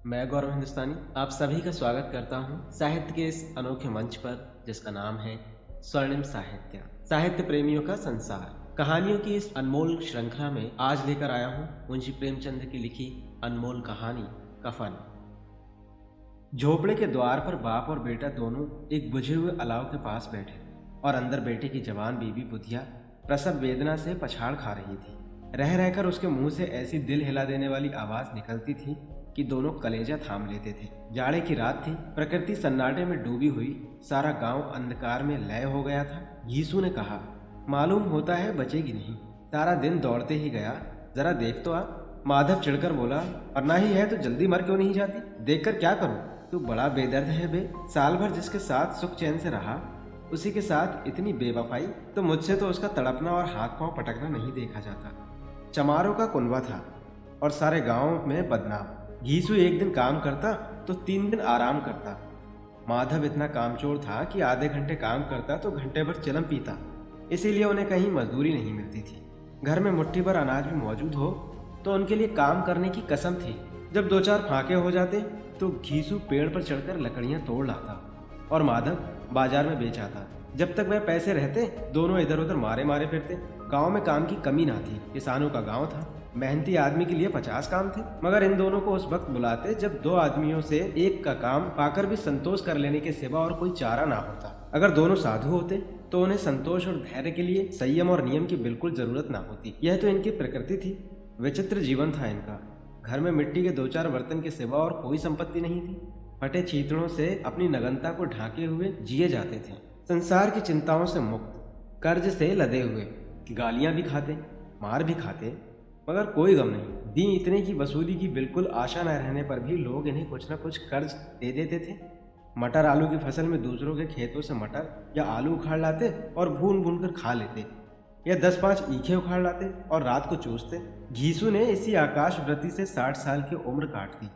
मैं गौरव हिंदुस्तानी आप सभी का स्वागत करता हूं साहित्य के इस अनोखे मंच पर जिसका नाम है स्वर्णिम साहित्य। साहित्य प्रेमियों का संसार। कहानियों की इस अनमोल श्रृंखला में आज लेकर आया हूं मुंशी प्रेमचंद की लिखी अनमोल कहानी कफन। झोपड़े के द्वार पर बाप और बेटा दोनों एक बुझे हुए अलाव के पास बैठे और अंदर बेटे की जवान बीबी बुधिया प्रसव वेदना से पछाड़ खा रही थी। रह रहकर उसके मुंह से ऐसी दिल हिला देने वाली आवाज निकलती थी कि दोनों कलेजा थाम लेते थे। जाड़े की रात थी, प्रकृति सन्नाटे में डूबी हुई, सारा गांव अंधकार में लय हो गया था। घीसू ने कहा, मालूम होता है बचेगी नहीं, सारा दिन दौड़ते ही गया, जरा देख तो आ। माधव चिढ़कर बोला, और ना ही है तो जल्दी मर क्यों नहीं जाती, देखकर क्या करूं? तू बड़ा बेदर्द है बे, साल भर जिसके साथ सुख चैन से रहा उसी के साथ इतनी बेवफाई, तो मुझसे तो उसका तड़पना और हाथ पांव पटकना नहीं देखा जाता। चमारों का कुनबा था और सारे गांव में बदनाम। घीसू एक दिन काम करता तो 3 दिन आराम करता। माधव इतना कामचोर था कि आधे घंटे काम करता तो घंटे भर चिलम पीता, इसीलिए उन्हें कहीं मजदूरी नहीं मिलती थी। घर में मुट्ठी भर अनाज भी मौजूद हो तो उनके लिए काम करने की कसम थी। जब 2-4 फाके हो जाते तो घीसू पेड़ पर चढ़कर लकड़ियां तोड़ लाता और माधव बाजार में बेच आता। जब तक वह पैसे रहते दोनों इधर उधर मारे मारे फिरते। गांव में काम की कमी ना थी, किसानों का गांव था, मेहनती आदमी के लिए 50 काम थे, मगर इन दोनों को उस वक्त बुलाते जब 2 आदमियों से एक का काम पाकर भी संतोष कर लेने के सिवा और कोई चारा ना होता। अगर दोनों साधु होते तो उन्हें संतोष और धैर्य के लिए संयम और नियम की बिल्कुल जरूरत ना होती। यह तो इनकी प्रकृति थी, विचित्र जीवन था इनका। घर में मिट्टी के 2-4 बर्तन के सिवा और कोई संपत्ति नहीं थी। फटे चीतड़ों से अपनी नगनता को ढांके हुए जिए जाते थे, संसार की चिंताओं से मुक्त, कर्ज से लदे हुए, गालियां भी खाते, मार भी खाते, मगर कोई गम नहीं। दी इतने की वसूली की बिल्कुल आशा न रहने पर भी लोग इन्हें कुछ न कुछ कर्ज दे देते थे। मटर आलू की फसल में दूसरों के खेतों से मटर या आलू उखाड़ लाते और भून भून कर खा लेते, या 10-5 ईखे उखाड़ लाते और रात को चूसते। घीसू ने इसी आकाश वृत्ति से 60 साल की उम्र काट दी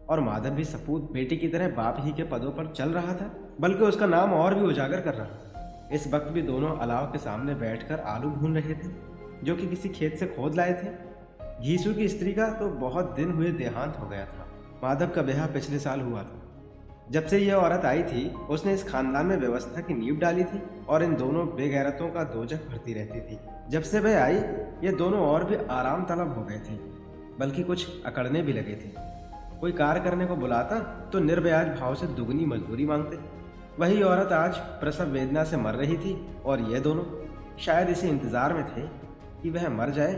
और माधव भी सपूत बेटे की तरह बाप ही के पदों पर चल रहा था, बल्कि उसका नाम और भी उजागर कर रहा। इस वक्त भी दोनों अलाव के सामने बैठकर आलू भून रहे थे जो कि किसी खेत से खोद लाए थे। घीसू की स्त्री का तो बहुत दिन हुए देहांत हो गया था। माधव का ब्याह पिछले साल हुआ था। जब से यह औरत आई थी उसने इस खानदान में व्यवस्था की नींव डाली थी और इन दोनों बेगैरतों का दोजख भरती रहती थी। जब से वह आई ये दोनों और भी आराम तलब हो गए थे, बल्कि कुछ अकड़ने भी लगे थे। कोई कार्य करने को बुलाता तो निर्ब्याज भाव से दुगनी मजदूरी मांगते। वही औरत आज प्रसव वेदना से मर रही थी और ये दोनों शायद इसी इंतजार में थे कि वह मर जाए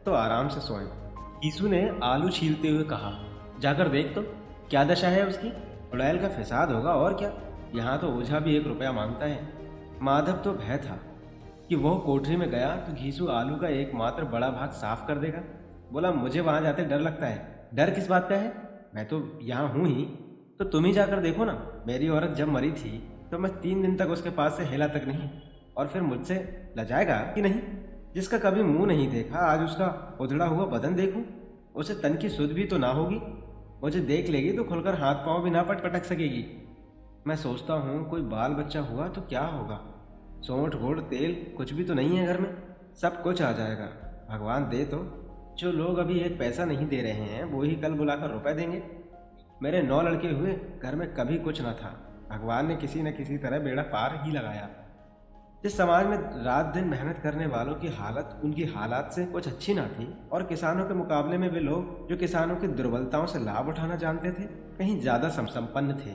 तो आराम से सोएं। ईसु ने आलू छीलते हुए कहा, जाकर देख तो क्या दशा है उसकी, उड़ैल का फिसाद होगा और क्या। यहाँ तो ओझा भी 1 रुपया मांगता है। माधव तो भय था कि वह कोठरी में गया तो घीसू आलू का एकमात्र बड़ा भाग साफ कर देगा। बोला, मुझे वहां जाते डर लगता है। डर किस बात का है, मैं तो यहाँ हूँ ही, तो तुम ही जाकर देखो ना। मेरी औरत जब मरी थी तो मैं 3 दिन तक उसके पास से हिला तक नहीं, और फिर मुझसे लजाएगा कि नहीं। जिसका कभी मुंह नहीं देखा आज उसका उधड़ा हुआ बदन देखूं, उसे तन की सुध भी तो ना होगी। मुझे देख लेगी तो खुलकर हाथ पांव भी ना पटक सकेगी। मैं सोचता हूँ कोई बाल बच्चा हुआ तो क्या होगा। सोंठ गुड़ तेल कुछ भी तो नहीं है घर में, सब कुछ आ जाएगा, भगवान दे तो। जो लोग अभी 1 पैसा नहीं दे रहे हैं वो ही कल बुलाकर रुपए देंगे। मेरे 9 लड़के हुए, घर में कभी कुछ न था, भगवान ने किसी न किसी तरह बेड़ा पार ही लगाया। जिस समाज में रात दिन मेहनत करने वालों की हालत उनकी हालात से कुछ अच्छी ना थी और किसानों के मुकाबले में वे लोग जो किसानों की दुर्बलताओं से लाभ उठाना जानते थे कहीं ज्यादा संपन्न थे,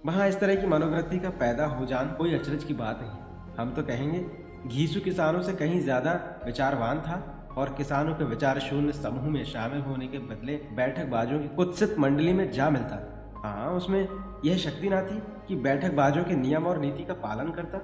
वहां इस तरह की मनोवृत्ति का पैदा हो जाना कोई अचरज की बात नहीं। हम तो कहेंगे घीसू किसानों से कहीं ज्यादा विचारवान था और किसानों के विचार शून्य समूह में शामिल होने के बदले बैठकबाजों की कुत्सित मंडली में जा मिलता। हाँ, उसमें यह शक्ति ना थी कि बैठकबाजों के नियम और नीति का पालन करता।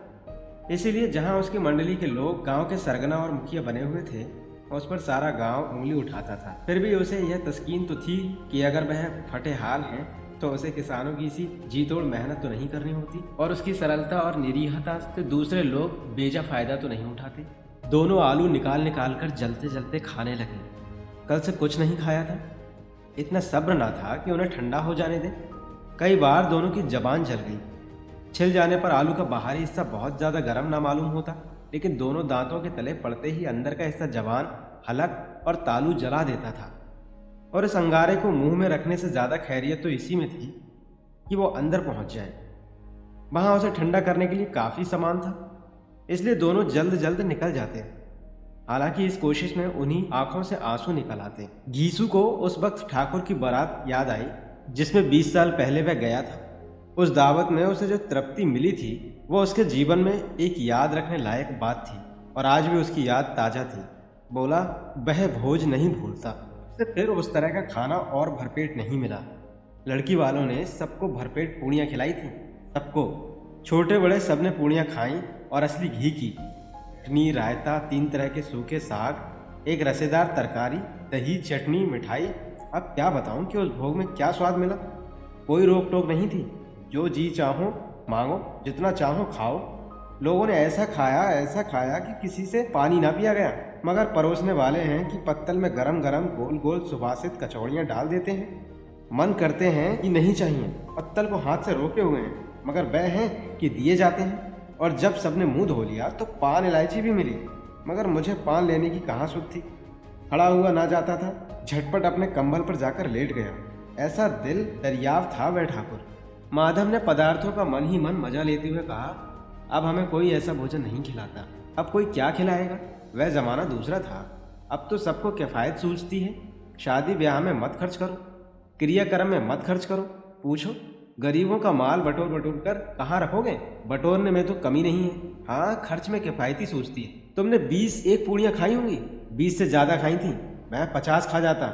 इसीलिए जहां उसकी मंडली के लोग गांव के सरगना और मुखिया बने हुए थे उस पर सारा गांव उंगली उठाता था। फिर भी उसे यह तस्कीन तो थी कि अगर वह फटे हाल है तो उसे किसानों की इसी जी तोड़ मेहनत तो नहीं करनी होती और उसकी सरलता और निरीहता से दूसरे लोग बेजा फायदा तो नहीं उठाते। दोनों आलू निकाल निकाल कर जलते जलते खाने लगे। कल से कुछ नहीं खाया था, इतना सब्र ना था कि उन्हें ठंडा हो जाने दे। कई बार दोनों की जबान जल गई। छिल जाने पर आलू का बाहरी हिस्सा बहुत ज्यादा गर्म ना मालूम होता, लेकिन दोनों दांतों के तले पड़ते ही अंदर का हिस्सा जबान, हलक और तालू जला देता था। और इस अंगारे को मुंह में रखने से ज़्यादा खैरियत तो इसी में थी कि वो अंदर पहुंच जाए। वहां उसे ठंडा करने के लिए काफ़ी सामान था, इसलिए दोनों जल्द जल्द निकल जाते। हालांकि इस कोशिश में उन्हीं आंखों से आंसू निकल आते। घीसू को उस वक्त ठाकुर की बारात याद आई जिसमें 20 साल पहले वह गया था। उस दावत में उसे जो तृप्ति मिली थी वो उसके जीवन में एक याद रखने लायक बात थी और आज भी उसकी याद ताज़ा थी। बोला, वह भोज नहीं भूलता। उसे फिर उस तरह का खाना और भरपेट नहीं मिला। लड़की वालों ने सबको भरपेट पूड़ियाँ खिलाई थी, सबको, छोटे बड़े सबने पूड़ियाँ खाईं और असली घी की। चटनी, रायता, 3 तरह के सूखे साग, एक रसेदार तरकारी, दही, चटनी, मिठाई। अब क्या बताऊं कि उस भोग में क्या स्वाद मिला। कोई रोक टोक नहीं थी, जो जी चाहो मांगो, जितना चाहो खाओ। लोगों ने ऐसा खाया कि किसी से पानी ना पिया गया। मगर परोसने वाले हैं कि पत्तल में गरम गरम गोल गोल सुवासित कचौड़ियाँ डाल देते हैं। मन करते हैं कि नहीं चाहिए, पत्तल को हाथ से रोके हुए हैं, मगर वह हैं कि दिए जाते हैं। और जब सबने मुंह धो लिया तो पान इलायची भी मिली, मगर मुझे पान लेने की कहाँ सुध थी। खड़ा हुआ ना जाता था, झटपट अपने कंबल पर जाकर लेट गया। ऐसा दिल दरियाव था वह ठाकुर। माधव ने पदार्थों का मन ही मन मजा लेते हुए कहा, अब हमें कोई ऐसा भोजन नहीं खिलाता। अब कोई क्या खिलाएगा? वह जमाना दूसरा था। अब तो सबको किफायत सूझती है। शादी ब्याह में मत खर्च करो, क्रियाक्रम में मत खर्च करो। पूछो, गरीबों का माल बटोर बटोर कर कहाँ रखोगे? बटोरने में तो कमी नहीं है, हाँ खर्च में किफायती सूझती है। तुमने 21 पूड़ियाँ खाई होंगी, 20 से ज़्यादा खाई थी। मैं 50 खा जाता,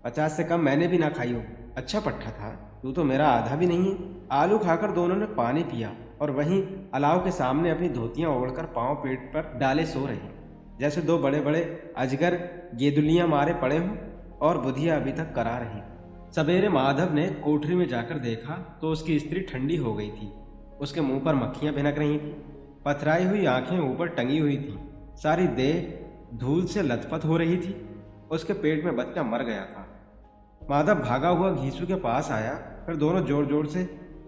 50 से कम मैंने भी ना खाई हो। अच्छा पट्टा था, तू तो मेरा आधा भी नहीं है। आलू खाकर दोनों ने पानी पिया और वहीं अलाव के सामने अपनी धोतियाँ ओढ़कर पाँव पेट पर डाले सो रहे, जैसे 2 बड़े बड़े अजगर गेदुलियाँ मारे पड़े हों और बुधिया अभी तक करा रही। सवेरे माधव ने कोठरी में जाकर देखा तो उसकी स्त्री ठंडी हो गई थी। उसके मुंह पर मक्खियां भिनक रही थीं, पथराई हुई आंखें ऊपर टंगी हुई थीं, सारी देह धूल से लथपथ हो रही थी। उसके पेट में बच्चा मर गया था। माधव भागा हुआ घीसू के पास आया, फिर दोनों जोर जोर से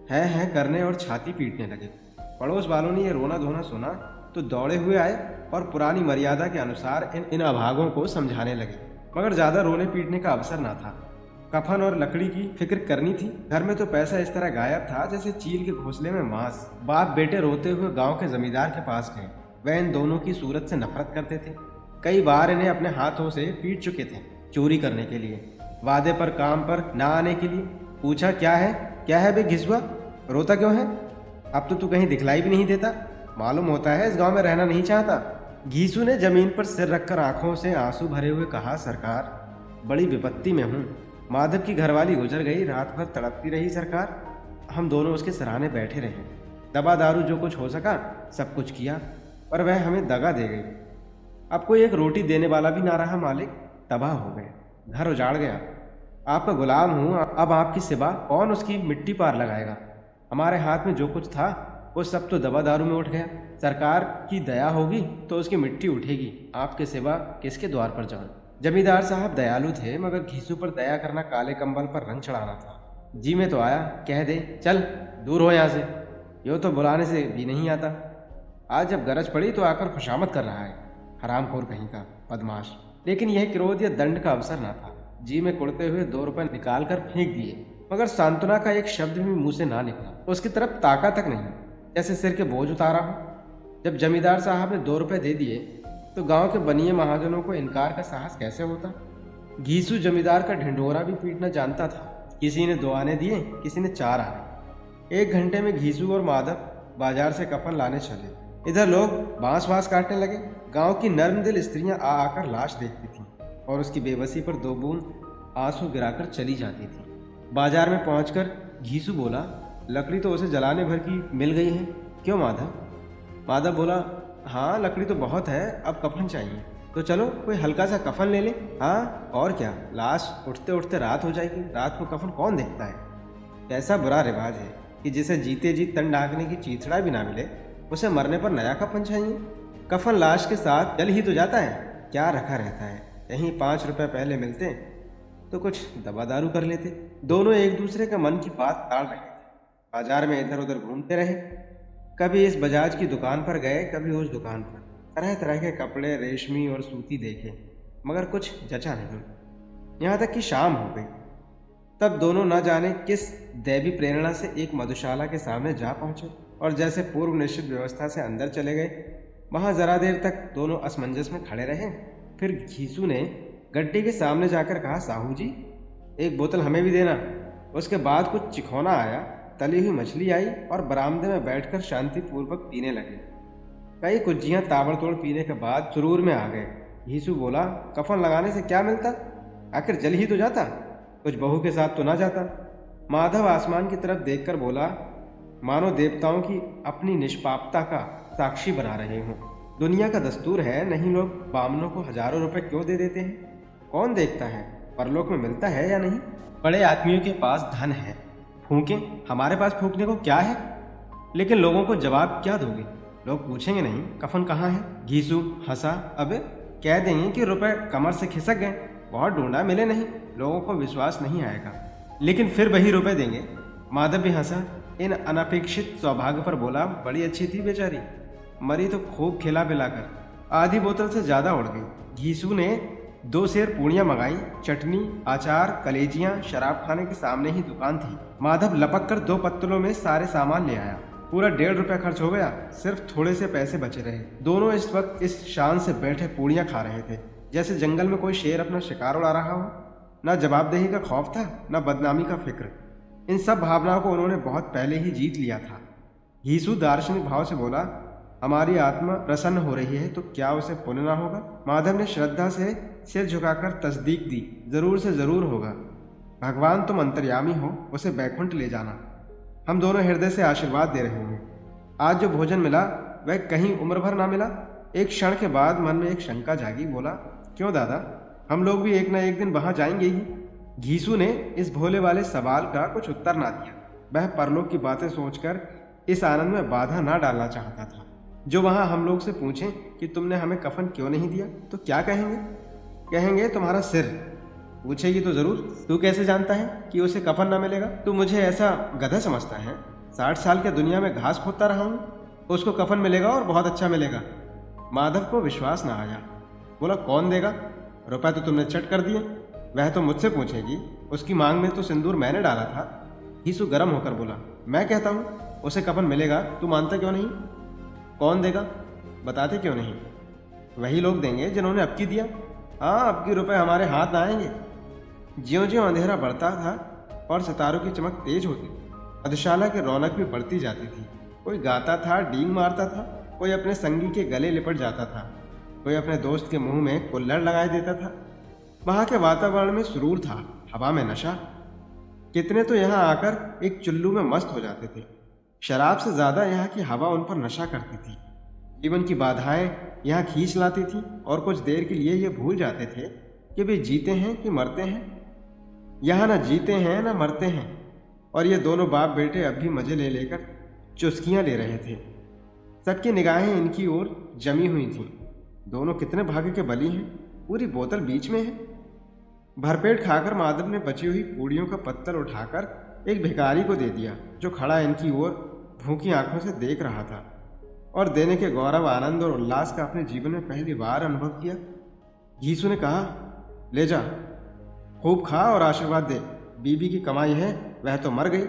है करने और छाती पीटने लगे। पड़ोस वालों ने यह रोना धोना सुना तो दौड़े हुए आए और पुरानी मर्यादा के अनुसार इन अभागों को समझाने लगे, मगर ज्यादा रोने पीटने का अवसर ना था। कफन और लकड़ी की फिक्र करनी थी। घर में तो पैसा इस तरह गायब था जैसे चील के घोंसले में मांस। बाप बेटे रोते हुए गांव के जमींदार के पास गए। वह इन दोनों की सूरत से नफरत करते थे। कई बार इन्हें अपने हाथों से पीट चुके थे, चोरी करने के लिए, वादे पर काम पर ना आने के लिए। पूछा, क्या है बे घिसुआ, रोता क्यों है? अब तो तू कहीं दिखलाई भी नहीं देता, मालूम होता है इस गाँव में रहना नहीं चाहता। घीसू ने जमीन पर सिर रखकर आंखों से आंसू भरे हुए कहा, सरकार बड़ी विपत्ति में हूँ। माधव की घरवाली गुजर गई, रात भर तड़पती रही सरकार। हम दोनों उसके सराहने बैठे रहे, दवा दारू जो कुछ हो सका सब कुछ किया, पर वह हमें दगा दे गई। अब कोई एक रोटी देने वाला भी ना रहा मालिक, तबाह हो गए, घर उजाड़ गया। आपका गुलाम हूँ, अब आपकी सिवा कौन उसकी मिट्टी पार लगाएगा? हमारे हाथ में जो कुछ था वो सब तो दवा दारू में उठ गया। सरकार की दया होगी तो उसकी मिट्टी उठेगी, आपके सिवा किसके द्वार पर जाऊं? जमींदार साहब दयालु थे, मगर घीसू पर दया करना काले कंबल पर रंग चढ़ाना था। जी में तो आया, कह दे चल दूर हो यहाँ से, यो तो बुलाने से भी नहीं आता। आज जब गरज पड़ी तो आकर खुशामद कर रहा है, हरामखोर कहीं का बदमाश। लेकिन यह क्रोध या दंड का अवसर ना था। जी में कुड़ते हुए 2 रुपए निकाल कर फेंक दिए, मगर सांत्वना का एक शब्द भी मुंह से ना निकला। उसकी तरफ ताका तक नहीं, जैसे सिर के बोझ उतारा हो। जब जमींदार साहब ने 2 रुपए दे दिए तो गांव के बनिए महाजनों को इनकार का साहस कैसे होता? घीसू जमींदार का ढिंढोरा भी पीटना जानता था। किसी ने 2 आने दिए, किसी ने 4 आने। 1 घंटे में घीसू और माधव बाजार से कफन लाने चले। इधर लोग बांस वांस काटने लगे। गांव की नर्म दिल स्त्रियां आ आकर लाश देखती थीं और उसकी बेबसी पर 2 बूंद आंसू गिराकर चली जाती थी। बाजार में पहुंचकर घीसू बोला, लकड़ी तो उसे जलाने भर की मिल गई है, क्यों माधव? माधव बोला, हाँ लकड़ी तो बहुत है, अब कफन चाहिए। तो चलो कोई हल्का सा कफन ले ले। हाँ और क्या, लाश उठते उठते रात हो जाएगी, रात को कफन कौन देखता है? कैसा बुरा रिवाज है कि जिसे जीते जी तन ढांकने की चीथड़ा भी ना मिले उसे मरने पर नया कफन चाहिए। कफन लाश के साथ जल ही तो जाता है, क्या रखा रहता है? यहीं 5 रुपए पहले मिलते तो कुछ दवा दारू कर लेते। दोनों एक दूसरे के मन की बात टाल रहे थे। बाजार में इधर उधर घूमते रहे, कभी इस बजाज की दुकान पर गए, कभी उस दुकान पर। तरह तरह के कपड़े रेशमी और सूती देखे, मगर कुछ जचा नहीं। यहाँ तक कि शाम हो गई। तब दोनों न जाने किस दैवी प्रेरणा से एक मधुशाला के सामने जा पहुंचे और जैसे पूर्व निश्चित व्यवस्था से अंदर चले गए। वहां जरा देर तक दोनों असमंजस में खड़े रहे। फिर घीसू ने गड्डी के सामने जाकर कहा, साहू जी, एक बोतल हमें भी देना। उसके बाद कुछ चिखौना आया, तली हुई मछली आई और बरामदे में बैठकर शांतिपूर्वक पीने लगे। कई कुज्जियां ताबड़तोड़ पीने के बाद सुरूर में आ गए। घीसू बोला, कफन लगाने से क्या मिलता, आखिर जल ही तो जाता, कुछ बहू के साथ तो ना जाता। माधव आसमान की तरफ देखकर बोला, मानो देवताओं की अपनी निष्पापता का साक्षी बना रहे हों। दुनिया का दस्तूर है, नहीं लोग बामनों को हजारों रुपए क्यों दे देते हैं? कौन देखता है परलोक में मिलता है या नहीं? बड़े आदमियों के पास धन है, फूकें, हमारे पास फूकने को क्या है? लेकिन लोगों को जवाब क्या दोगे? लोग पूछेंगे नहीं कफन कहाँ है? घीसू हंसा, अबे कह देंगे कि रुपए कमर से खिसक गए, बहुत ढूंढा मिले नहीं, लोगों को विश्वास नहीं आएगा, लेकिन फिर वही रुपए देंगे। माधव भी हंसा, इन अनपेक्षित सौभाग्य पर बोला, बड़ी अच्छी थी बेचारी, मरी तो खूब खिला पिलाकर, आधी बोतल से ज्यादा उड़ गई। घीसू ने 2 सेर पूड़ियां मंगाई, चटनी, अचार, कलेजियां। शराब खाने के सामने ही दुकान थी। माधव लपक कर 2 पत्तलों में सारे सामान ले आया। पूरा 1.5 रुपया खर्च हो गया, सिर्फ थोड़े से पैसे बचे रहे। दोनों इस वक्त इस शान से बैठे पूड़ियां खा रहे थे जैसे जंगल में कोई शेर अपना शिकार उड़ा रहा हो। न जवाबदेही का खौफ था, न बदनामी का फिक्र। इन सब भावनाओं को उन्होंने बहुत पहले ही जीत लिया था। घीसू दार्शनिक भाव से बोला, हमारी आत्मा प्रसन्न हो रही है तो क्या उसे पुण्य ना होगा? माधव ने श्रद्धा से सिर झुकाकर तस्दीक दी, जरूर से जरूर होगा। भगवान तुम अंतर्यामी हो, उसे बैकुंठ ले जाना। हम दोनों हृदय से आशीर्वाद दे रहे हैं। आज जो भोजन मिला वह कहीं उम्र भर ना मिला। एक क्षण के बाद मन में एक शंका जागी। बोला, क्यों दादा, हम लोग भी एक न एक दिन वहां जाएंगे ही। घीसू ने इस भोले वाले सवाल का कुछ उत्तर ना दिया। वह परलोक की बातें सोचकर इस आनंद में बाधा ना डालना चाहता था। जो वहां हम लोग से पूछें कि तुमने हमें कफन क्यों नहीं दिया तो क्या कहेंगे? कहेंगे तुम्हारा सिर। पूछेगी तो जरूर, तू कैसे जानता है कि उसे कफन ना मिलेगा? तू मुझे ऐसा गधा समझता है? 60 साल के दुनिया में घास खोदता रहा हूं, उसको कफन मिलेगा और बहुत अच्छा मिलेगा। माधव को विश्वास ना आया। बोला, कौन देगा? रुपए तो तुमने चट कर दिए। वह तो मुझसे पूछेगी, उसकी मांग में तो सिंदूर मैंने डाला था। घीसू गर्म होकर बोला, मैं कहता हूं उसे कफन मिलेगा, तू मानता क्यों नहीं? कौन देगा? बताते क्यों नहीं? वही लोग देंगे जिन्होंने अब की दिया। हाँ, अब की रुपए हमारे हाथ आएंगे। ज्यों ज्यों अंधेरा बढ़ता था और सितारों की चमक तेज होती, मधुशाला की रौनक भी बढ़ती जाती थी। कोई गाता था, डींग मारता था, कोई अपने संगी के गले लिपट जाता था, कोई अपने दोस्त के मुंह में कुल्हड़ लगाए देता था। वहां के वातावरण में सुरूर था, हवा में नशा। कितने तो यहाँ आकर एक चुल्लू में मस्त हो जाते थे। शराब से ज्यादा यहाँ की हवा उन पर नशा करती थी। जीवन की बाधाएं यहाँ खींच लाती थी और कुछ देर के लिए ये भूल जाते थे कि वे जीते हैं कि मरते हैं। यहाँ न जीते हैं न मरते हैं, और ये दोनों बाप बेटे अब भी मजे ले लेकर चुस्कियां ले रहे थे। सबकी निगाहें इनकी ओर जमी हुई थीं। दोनों कितने भाग्य के बली हैं, पूरी बोतल बीच में है। भरपेट खाकर माधव ने बची हुई पूड़ियों का पत्तल उठाकर एक भिखारी को दे दिया, जो खड़ा इनकी ओर भूखी आंखों से देख रहा था और देने के गौरव, आनंद और उल्लास का अपने जीवन में पहली बार अनुभव किया। घीसू ने कहा, ले जा, खूब खा और आशीर्वाद दे। बीबी की कमाई है, वह तो मर गई,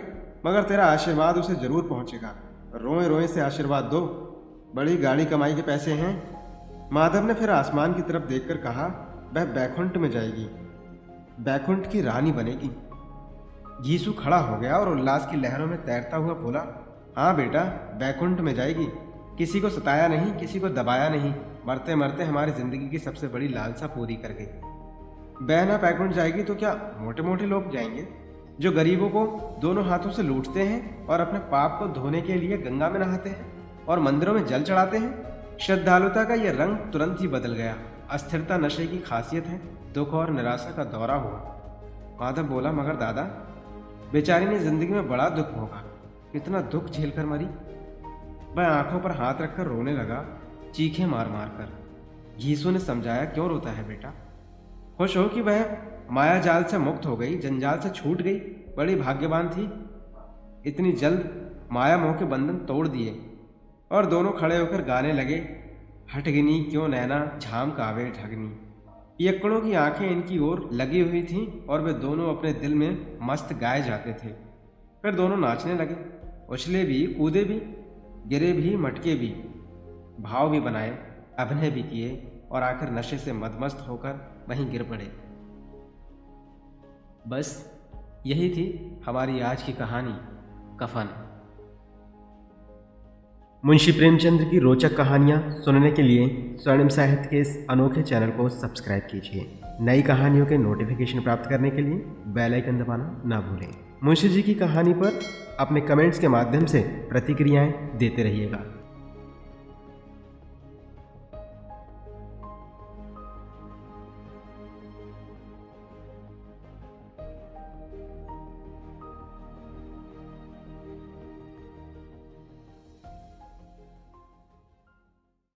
मगर तेरा आशीर्वाद उसे जरूर पहुंचेगा। रोए रोए से आशीर्वाद दो, बड़ी गाड़ी कमाई के पैसे हैं। माधव ने फिर आसमान की तरफ देखकर कहा, वह बैकुंठ में जाएगी, बैकुंठ की रानी बनेगी। घीसू खड़ा हो गया और उल्लास की लहरों में तैरता हुआ बोला, हाँ बेटा, बैकुंठ में जाएगी। किसी को सताया नहीं, किसी को दबाया नहीं, मरते मरते हमारी जिंदगी की सबसे बड़ी लालसा पूरी कर गई। बहना बैकुंठ जाएगी तो क्या मोटे मोटे लोग जाएंगे, जो गरीबों को दोनों हाथों से लूटते हैं और अपने पाप को धोने के लिए गंगा में नहाते हैं और मंदिरों में जल चढ़ाते हैं। श्रद्धालुता का यह रंग तुरंत ही बदल गया। अस्थिरता नशे की खासियत है। दुख और निराशा का दौरा हुआ। माधव बोला, मगर दादा, बेचारी ने जिंदगी में बड़ा दुख भोगा, कितना दुख झेल कर मरी। वह आंखों पर हाथ रखकर रोने लगा, चीखें मार मार कर। घीसू ने समझाया, क्यों रोता है बेटा, खुश हो कि वह माया जाल से मुक्त हो गई, जंजाल से छूट गई, बड़ी भाग्यवान थी। इतनी जल्द माया मोह के बंधन तोड़ दिए। और दोनों खड़े होकर गाने लगे, हटगनी क्यों नैना झाम कावे ठगनी। पियक्कड़ों की आंखें इनकी ओर लगी हुई थीं और वे दोनों अपने दिल में मस्त गाए जाते थे। फिर दोनों नाचने लगे, उछले भी, कूदे भी, गिरे भी, मटके भी, भाव भी बनाए, अभिनय भी किए और आखिर नशे से मदमस्त होकर वहीं गिर पड़े। बस यही थी हमारी आज की कहानी, कफन। मुंशी प्रेमचंद की रोचक कहानियाँ सुनने के लिए स्वर्णिम साहित्य के इस अनोखे चैनल को सब्सक्राइब कीजिए। नई कहानियों के नोटिफिकेशन प्राप्त करने के लिए बेल आइकन दबाना ना भूलें। मुंशी जी की कहानी पर अपने कमेंट्स के माध्यम से प्रतिक्रियाएं देते रहिएगा।